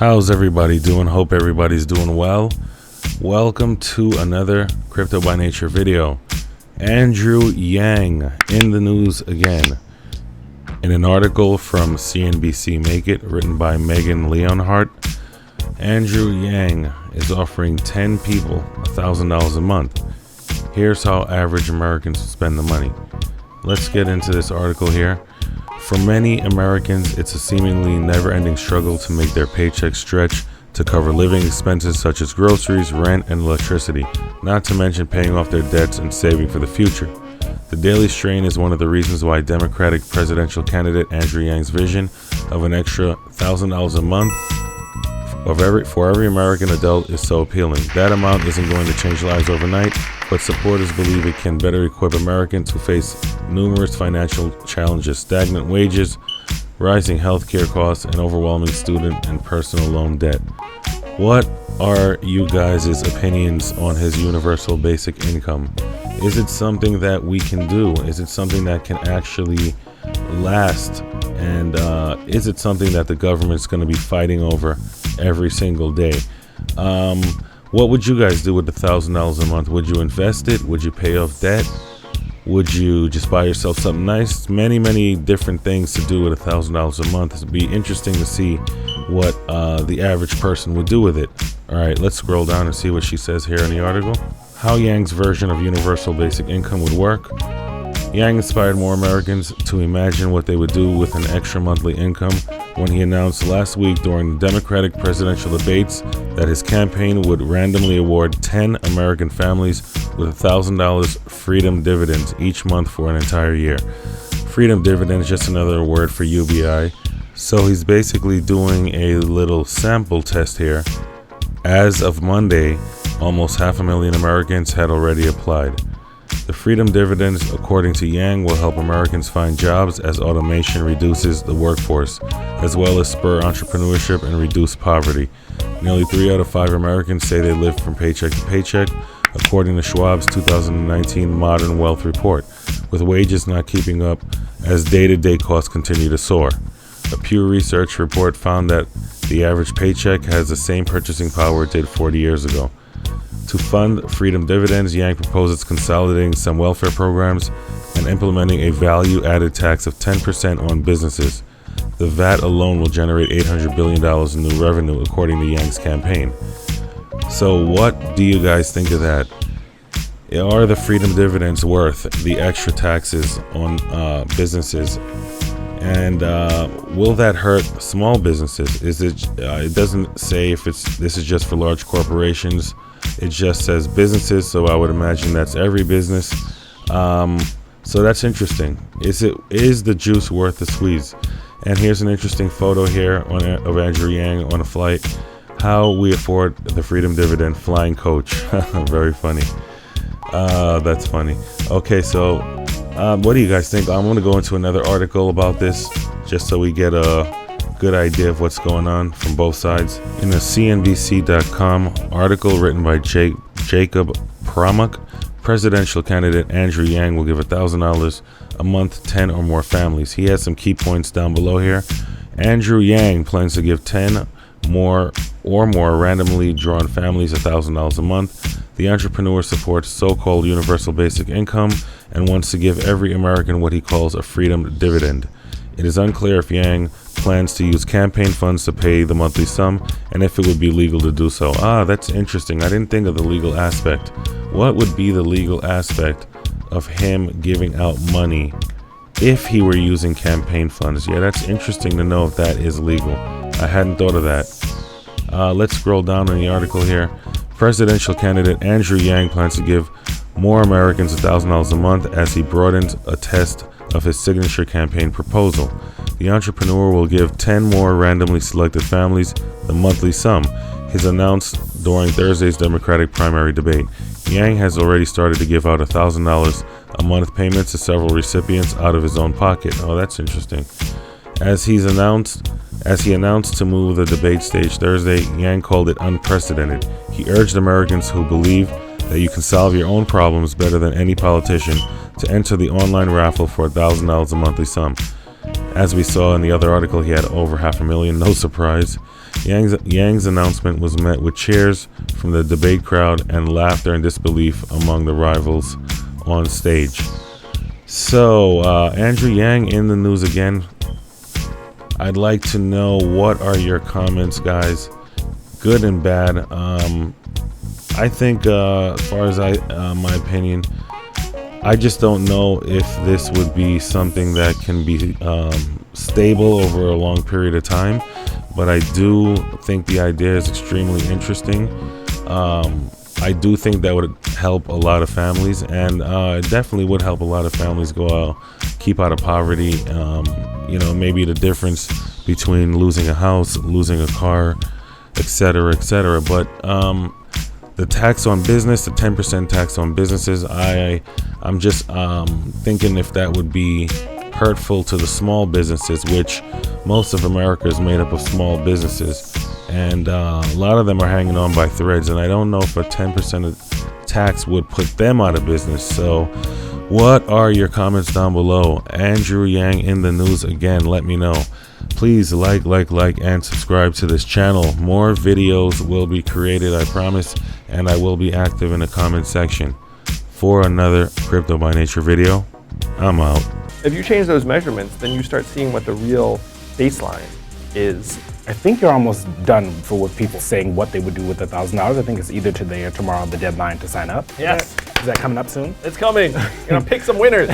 How's everybody doing? Hope everybody's doing well. Welcome to another Crypto by Nature video. Andrew Yang in the news again. In an article from CNBC Make It, written by Megan Leonhardt, Andrew Yang is offering 10 people $1,000 a month. Here's how average Americans spend the money. Let's get into this article here. For many Americans, it's a seemingly never-ending struggle to make their paycheck stretch to cover living expenses such as groceries, rent, and electricity, not to mention paying off their debts and saving for the future. The daily strain is one of the reasons why Democratic presidential candidate Andrew Yang's vision of an extra $1,000 a month for every American adult is so appealing. That amount isn't going to change lives overnight, but supporters believe it can better equip Americans who face numerous financial challenges: stagnant wages, rising healthcare costs, and overwhelming student and personal loan debt. What are you guys' opinions on his universal basic income? Is it something that we can do? Is it something that can actually last? And is it something that the government's going to be fighting over every single day? What would you guys do with the $1,000 a month? Would you invest it? Would you pay off debt? Would you just buy yourself something nice? Many different things to do with $1,000 a month. It'd be interesting to see what the average person would do with it. All right, let's scroll down and see what she says here in the article. How Yang's version of universal basic income would work. Yang inspired more Americans to imagine what they would do with an extra monthly income when he announced last week during the Democratic presidential debates that his campaign would randomly award 10 American families with $1,000 freedom dividends each month for an entire year. Freedom dividend is just another word for UBI. So he's basically doing a little sample test here. As of Monday, almost 500,000 Americans had already applied. The freedom dividends, according to Yang, will help Americans find jobs as automation reduces the workforce, as well as spur entrepreneurship and reduce poverty. Nearly 3 out of 5 Americans say they live from paycheck to paycheck, according to Schwab's 2019 Modern Wealth Report, with wages not keeping up as day-to-day costs continue to soar. A Pew Research report found that the average paycheck has the same purchasing power it did 40 years ago. To fund freedom dividends, Yang proposes consolidating some welfare programs and implementing a value-added tax of 10% on businesses. The VAT alone will generate $800 billion in new revenue, according to Yang's campaign. So what do you guys think of that? Are the freedom dividends worth the extra taxes on businesses? And will that hurt small businesses? It doesn't say if this is just for large corporations. It just says businesses, so I would imagine that's every business. So that's interesting. Is the juice worth the squeeze? And here's an interesting photo here of Andrew Yang on a flight. How we afford the freedom dividend flying coach. Very funny. That's funny. Okay, so what do you guys think? I'm going to go into another article about this just so we get a good idea of what's going on from both sides. In a CNBC.com article written by Jacob Pramuk, presidential candidate Andrew Yang will give $1,000 a month to 10 or more families. He has some key points down below here. Andrew Yang plans to give 10 more randomly drawn families $1,000 a month. The entrepreneur supports so-called universal basic income and wants to give every American what he calls a freedom dividend. It is unclear if Yang plans to use campaign funds to pay the monthly sum and if it would be legal to do so. That's interesting. I didn't think of the legal aspect. What would be the legal aspect of him giving out money if he were using campaign funds? Yeah, that's interesting to know if that is legal. I hadn't thought of that. Let's scroll down in the article here. Presidential candidate Andrew Yang plans to give more Americans $1,000 a month as he broadens a test of his signature campaign proposal. The entrepreneur will give 10 more randomly selected families the monthly sum. His announced during Thursday's Democratic primary debate. Yang has already started to give out $1,000 a month payments to several recipients out of his own pocket. Oh, that's interesting. As he announced to move the debate stage Thursday, Yang called it unprecedented. He urged Americans who believe that you can solve your own problems better than any politician to enter the online raffle for $1,000 a monthly sum. As we saw in the other article, he had over 500,000, no surprise. Yang's announcement was met with cheers from the debate crowd and laughter and disbelief among the rivals on stage. So, Andrew Yang in the news again. I'd like to know, what are your comments, guys? Good and bad. I think, as far as my opinion, I just don't know if this would be something that can be stable over a long period of time. But I do think the idea is extremely interesting. I do think that would help a lot of families, and it definitely would help a lot of families go out, keep out of poverty. Maybe the difference between losing a house, losing a car, etc., etc. But the tax on business, the 10% tax on businesses, I'm just thinking if that would be hurtful to the small businesses, which most of America is made up of small businesses, and a lot of them are hanging on by threads, and I don't know if a 10% tax would put them out of business. So what are your comments down below? Andrew Yang in the news again. Let me know. Please like, and subscribe to this channel. More videos will be created, I promise, and I will be active in the comment section. For another Crypto by Nature video, I'm out. If you change those measurements, then you start seeing what the real baseline is. I think you're almost done for what people saying what they would do with $1,000. I think it's either today or tomorrow the deadline to sign up. Yes. Is that coming up soon? It's coming. You're gonna pick some winners.